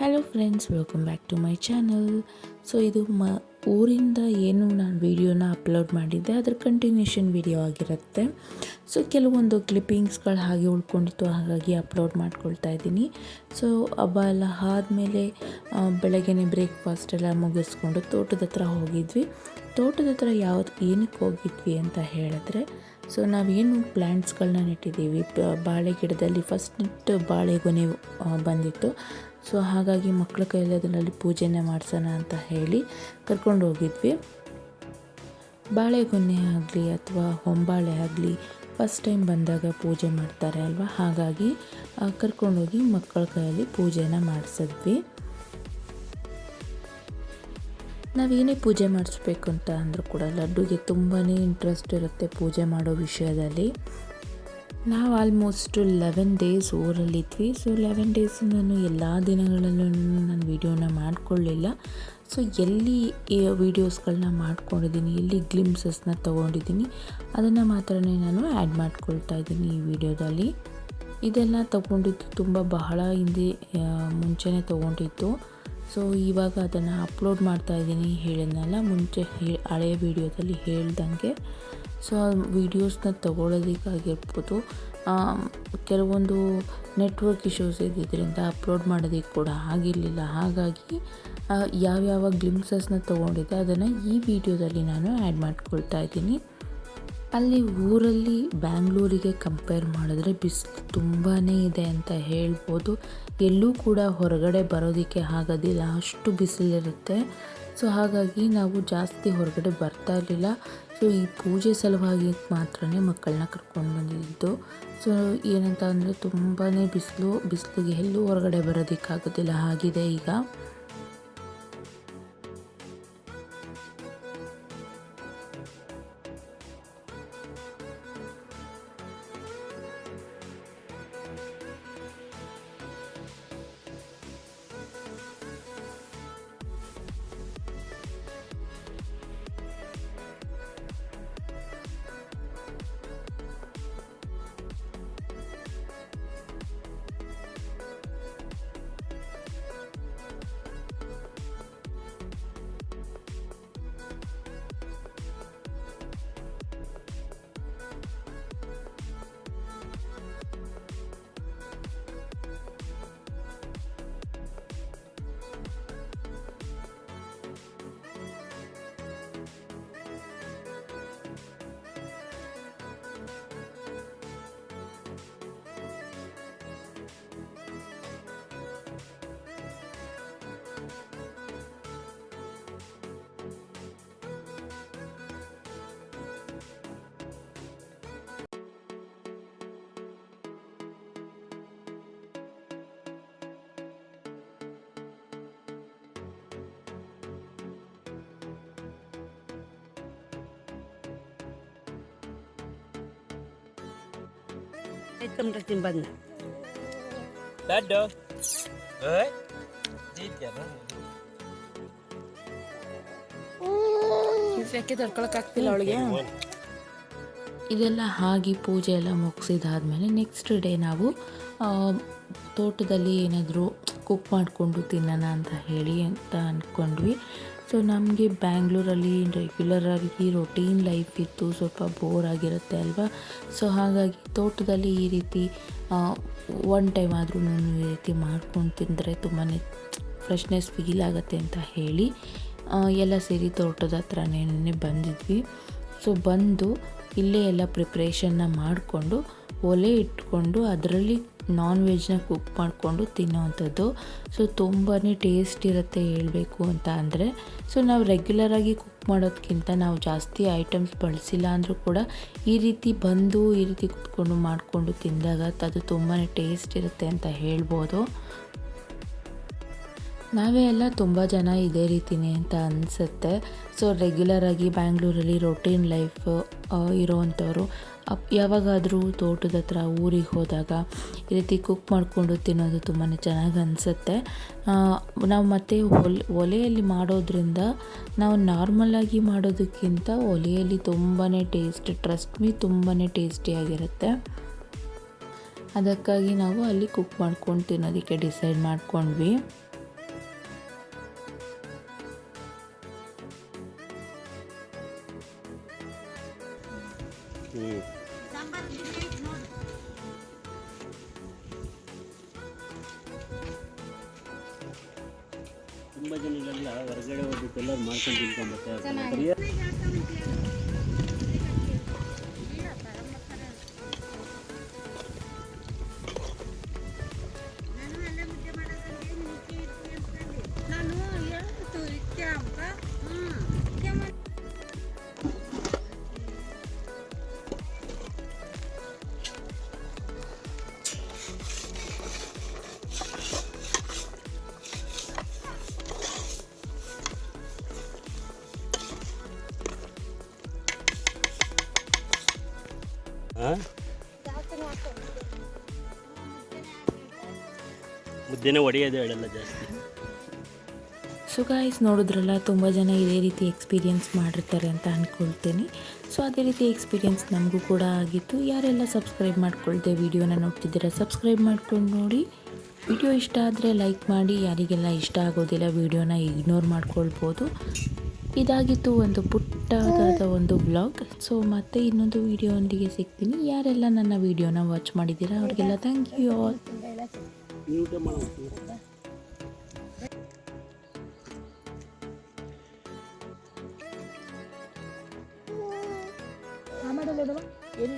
Hello friends, welcome back to my channel. So ಇದು ಊರಿಂದ ಏನು ನಾನು ವಿಡಿಯೋನ ಅಪ್ಲೋಡ್ ಮಾಡಿದ್ದೆ ಅದರ ಕಂಟಿನ್ಯೂಷನ್ ವಿಡಿಯೋ ಆಗಿರುತ್ತೆ. ಸೊ ಕೆಲವೊಂದು ಕ್ಲಿಪ್ಪಿಂಗ್ಸ್ಗಳು ಹಾಗೆ ಉಳ್ಕೊಂಡಿತ್ತು, ಹಾಗಾಗಿ ಅಪ್ಲೋಡ್ ಮಾಡ್ಕೊಳ್ತಾ ಇದ್ದೀನಿ. ಸೊ ಹಬ್ಬ ಎಲ್ಲ ಆದಮೇಲೆ ಬೆಳಗ್ಗೆನೇ ಬ್ರೇಕ್ಫಾಸ್ಟ್ ಎಲ್ಲ ಮುಗಿಸ್ಕೊಂಡು ತೋಟದ ಹತ್ರ ಹೋಗಿದ್ವಿ. ತೋಟದ ಹತ್ರ ಏನಕ್ಕೆ ಹೋಗಿದ್ವಿ ಅಂತ ಹೇಳಿದ್ರೆ, ಸೊ ನಾವೇನು ಪ್ಲ್ಯಾಂಟ್ಸ್ಗಳನ್ನ ನೆಟ್ಟಿದ್ದೀವಿ, ಬಾಳೆ ಗಿಡದಲ್ಲಿ ಫಸ್ಟ್ ಬಾಳೆಗೊನೆ ಬಂದಿತ್ತು. ಸೊ ಹಾಗಾಗಿ ಮಕ್ಕಳ ಕೈಯಲ್ಲಿ ಅದರಲ್ಲಿ ಪೂಜೆನೇ ಮಾಡಿಸೋಣ ಅಂತ ಹೇಳಿ ಕರ್ಕೊಂಡು ಹೋಗಿದ್ವಿ. ಬಾಳೆಗೊನೆ ಆಗಲಿ ಅಥವಾ ಹೊಂಬಾಳೆ ಆಗಲಿ ಫಸ್ಟ್ ಟೈಮ್ ಬಂದಾಗ ಪೂಜೆ ಮಾಡ್ತಾರೆ ಅಲ್ವಾ, ಹಾಗಾಗಿ ಕರ್ಕೊಂಡೋಗಿ ಮಕ್ಕಳ ಕೈಯಲ್ಲಿ ಪೂಜೆನ ಮಾಡಿಸಿದ್ವಿ. ನಾವೇನೇ ಪೂಜೆ ಮಾಡಿಸ್ಬೇಕು ಅಂತ ಅಂದರೂ ಕೂಡ ಲಡ್ಡುಗೆ ತುಂಬಾ ಇಂಟ್ರೆಸ್ಟ್ ಇರುತ್ತೆ ಪೂಜೆ ಮಾಡೋ ವಿಷಯದಲ್ಲಿ. ನಾವು ಆಲ್ಮೋಸ್ಟ್ 11 ಡೇಸ್ ಊರಲ್ಲಿದ್ವಿ. ಸೊ 11 ಡೇಸ್ ನಾನು ಎಲ್ಲ ದಿನಗಳಲ್ಲೂ ನಾನು ವೀಡಿಯೋನ ಮಾಡಿಕೊಳ್ಳಿಲ್ಲ. ಸೊ ಎಲ್ಲಿ ವೀಡಿಯೋಸ್ಗಳನ್ನ ಮಾಡ್ಕೊಂಡಿದ್ದೀನಿ, ಎಲ್ಲಿ ಗ್ಲಿಮ್ಸಸ್ನ ತೊಗೊಂಡಿದ್ದೀನಿ ಅದನ್ನು ಮಾತ್ರನೇ ನಾನು ಆ್ಯಡ್ ಮಾಡ್ಕೊಳ್ತಾ ಇದ್ದೀನಿ ಈ ವಿಡಿಯೋದಲ್ಲಿ. ಇದೆಲ್ಲ ತೊಗೊಂಡಿದ್ದು ತುಂಬ ಬಹಳ ಮುಂಚೆನೇ ತೊಗೊಂಡಿದ್ದು. ಸೊ ಇವಾಗ ಅದನ್ನು ಅಪ್ಲೋಡ್ ಮಾಡ್ತಾ ಇದ್ದೀನಿ. ಹೇಳಿದ್ನಲ್ಲ ಮುಂಚೆ ಹಳೆಯ ವಿಡಿಯೋದಲ್ಲಿ ಹೇಳ್ದಂಗೆ. ಸೊ ವೀಡಿಯೋಸ್ನ ತೊಗೊಳೋದಕ್ಕಾಗಿರ್ಬೋದು, ಕೆಲವೊಂದು ನೆಟ್ವರ್ಕ್ ಇಶ್ಯೂಸ್ ಇದ್ದಿದ್ದರಿಂದ ಅಪ್ಲೋಡ್ ಮಾಡೋದಕ್ಕೆ ಕೂಡ ಆಗಿರಲಿಲ್ಲ. ಹಾಗಾಗಿ ಯಾವ್ಯಾವ ಗ್ಲಿಮ್ಸಸ್ನ ತೊಗೊಂಡಿದ್ದೆ ಅದನ್ನು ಈ ವಿಡಿಯೋದಲ್ಲಿ ನಾನು ಆ್ಯಡ್ ಮಾಡ್ಕೊಳ್ತಾ ಇದ್ದೀನಿ. ಅಲ್ಲಿ ಊರಲ್ಲಿ ಬ್ಯಾಂಗ್ಳೂರಿಗೆ ಕಂಪೇರ್ ಮಾಡಿದ್ರೆ ಬಿಸಿಲು ತುಂಬಾ ಇದೆ ಅಂತ ಹೇಳ್ಬೋದು. ಎಲ್ಲೂ ಕೂಡ ಹೊರಗಡೆ ಬರೋದಕ್ಕೆ ಆಗೋದಿಲ್ಲ, ಅಷ್ಟು ಬಿಸಿಲಿರುತ್ತೆ. ಸೊ ಹಾಗಾಗಿ ನಾವು ಜಾಸ್ತಿ ಹೊರಗಡೆ ಬರ್ತಾ ಇರಲಿಲ್ಲ. ಸೊ ಈ ಪೂಜೆ ಸಲುವಾಗಿ ಮಾತ್ರ ಮಕ್ಕಳನ್ನ ಕರ್ಕೊಂಡು ಬಂದಿದ್ದು. ಸೊ ಏನಂತ ಅಂದರೆ ತುಂಬಾ ಬಿಸಿಲಿಗೆ ಎಲ್ಲೂ ಹೊರಗಡೆ ಬರೋದಕ್ಕಾಗೋದಿಲ್ಲ ಆಗಿದೆ ಈಗ. Item bad na. Dado. Eh? Dito na. ಯಾಕೆ ತಡ್ಕೊಳಕ್ಕಾಗ್ತಿಲ್ಲ ಅವಳಿಗೆ. ಇದೆಲ್ಲ ಆಗಿ ಪೂಜೆ ಎಲ್ಲ ಮುಗಿಸಿದಾದ್ಮೇಲೆ ನೆಕ್ಸ್ಟ್ ಡೇ ನಾವು ತೋಟದಲ್ಲಿ ಏನಾದರೂ ಕುಕ್ ಮಾಡಿಕೊಂಡು ತಿನ್ನೋಣ ಅಂತ ಅಂದ್ಕೊಂಡ್ವಿ. ಸೊ ನಮಗೆ ಬ್ಯಾಂಗ್ಳೂರಲ್ಲಿ ರೆಗ್ಯುಲರಾಗಿ ರೊಟೀನ್ ಲೈಫ್ ಇತ್ತು, ಸ್ವಲ್ಪ ಬೋರ್ ಆಗಿರುತ್ತೆ ಅಲ್ವಾ. ಸೊ ಹಾಗಾಗಿ ತೋಟದಲ್ಲಿ ಈ ರೀತಿ ಒನ್ ಟೈಮ್ ಆದರೂ ಈ ರೀತಿ ಮಾಡ್ಕೊಂಡು ತಿಂದರೆ ತುಂಬಾ ಫ್ರೆಶ್ನೆಸ್ ಫೀಲ್ ಆಗುತ್ತೆ ಅಂತ ಹೇಳಿ ಎಲ್ಲ ಸೇರಿ ತೋಟದ ಹತ್ರನೇ ಬಂದಿದ್ವಿ. ಸೊ ಬಂದು ಇಲ್ಲೇ ಎಲ್ಲ ಪ್ರಿಪ್ರೇಷನ್ನ ಮಾಡಿಕೊಂಡು ಒಲೆ ಇಟ್ಕೊಂಡು ಅದರಲ್ಲಿ ನಾನ್ ವೆಜ್ನ ಕುಕ್ ಮಾಡಿಕೊಂಡು ತಿನ್ನೋವಂಥದ್ದು. ಸೊ ತುಂಬಾ ಟೇಸ್ಟ್ ಇರುತ್ತೆ ಹೇಳಬೇಕು ಅಂತ ಅಂದರೆ. ಸೊ ನಾವು ರೆಗ್ಯುಲರಾಗಿ ಕುಕ್ ಮಾಡೋದಕ್ಕಿಂತ ನಾವು ಜಾಸ್ತಿ ಐಟಮ್ಸ್ ಬಳಸಿಲ್ಲ ಅಂದರೂ ಕೂಡ ಈ ರೀತಿ ಕುತ್ಕೊಂಡು ಮಾಡಿಕೊಂಡು ತಿಂದಾಗ ಅದು ತುಂಬಾ ಟೇಸ್ಟ್ ಇರುತ್ತೆ ಅಂತ ಹೇಳ್ಬೋದು. ನಾವೇ ಎಲ್ಲ ತುಂಬ ಜನ ಇದೇ ರೀತಿಯೇ ಅಂತ ಅನಿಸುತ್ತೆ. ಸೊ ರೆಗ್ಯುಲರಾಗಿ ಬ್ಯಾಂಗ್ಳೂರಲ್ಲಿ ರೊಟೀನ್ ಲೈಫ್ ಇರೋವಂಥವ್ರು ಯಾವಾಗಾದರೂ ತೋಟದ ಹತ್ರ ಊರಿಗೆ ಹೋದಾಗ ಈ ರೀತಿ ಕುಕ್ ಮಾಡಿಕೊಂಡು ತಿನ್ನೋದು ತುಂಬಾ ಚೆನ್ನಾಗಿ ಅನಿಸುತ್ತೆ. ನಾವು ಮತ್ತು ಒಲೆಯಲ್ಲಿ ಮಾಡೋದ್ರಿಂದ ನಾವು ನಾರ್ಮಲಾಗಿ ಮಾಡೋದಕ್ಕಿಂತ ಒಲೆಯಲ್ಲಿ ತುಂಬಾ ಟ್ರಸ್ಟ್ ಮೀ ತುಂಬಾ ಟೇಸ್ಟಿಯಾಗಿರುತ್ತೆ. ಅದಕ್ಕಾಗಿ ನಾವು ಅಲ್ಲಿ ಕುಕ್ ಮಾಡ್ಕೊಂಡು ತಿನ್ನೋದಕ್ಕೆ ಡಿಸೈಡ್ ಮಾಡ್ಕೊಂಡ್ವಿ. ತುಂಬ ಜನ ಇಲ್ಲೆಲ್ಲ ಹೊರಗಡೆ ಹೋಗ್ಬಿಟ್ಟು ಎಲ್ಲರೂ ಮಾಡ್ಕೊಂಡು ತಿನ್ಕೊಂಬರ್ತಾರೆ. ಮುದ್ದೆನೇ ಹೊಡೆಯೋದು ಹೇಳಲ್ಲ ಜಾಸ್ತಿ. ಸೊ ಗಾಯ್ಸ್ ನೋಡಿದ್ರಲ್ಲ, ತುಂಬ ಜನ ಇದೇ ರೀತಿ ಎಕ್ಸ್ಪೀರಿಯೆನ್ಸ್ ಮಾಡಿರ್ತಾರೆ ಅಂತ ಅಂದ್ಕೊಳ್ತೀನಿ. ಸೊ ಅದೇ ರೀತಿ ಎಕ್ಸ್ಪೀರಿಯೆನ್ಸ್ ನಮಗೂ ಕೂಡ ಆಗಿತ್ತು. ಯಾರೆಲ್ಲ ಸಬ್ಸ್ಕ್ರೈಬ್ ಮಾಡ್ಕೊಳ್ದೆ ವಿಡಿಯೋನ ನೋಡ್ತಿದ್ದೀರಾ, ಸಬ್ಸ್ಕ್ರೈಬ್ ಮಾಡ್ಕೊಂಡು ನೋಡಿ. ವಿಡಿಯೋ ಇಷ್ಟ ಆದರೆ ಲೈಕ್ ಮಾಡಿ. ಯಾರಿಗೆಲ್ಲ ಇಷ್ಟ ಆಗೋದಿಲ್ಲ ವಿಡಿಯೋನ ಇಗ್ನೋರ್ ಮಾಡ್ಕೊಳ್ಬೋದು. ಇದಾಗಿತ್ತು ಒಂದು ಪುಟ್ಟದಾದ ಒಂದು ವ್ಲಾಗ್. ಸೊ ಮತ್ತೆ ಇನ್ನೊಂದು ವಿಡಿಯೋದೊಂದಿಗೆ ಸಿಗ್ತೀನಿ. ಯಾರೆಲ್ಲ ನನ್ನ ವಿಡಿಯೋನ ವಾಚ್ ಮಾಡಿದ್ದೀರಾ ಅವ್ರಿಗೆಲ್ಲ ಥ್ಯಾಂಕ್ ಯು ಆಲ್. ಏನು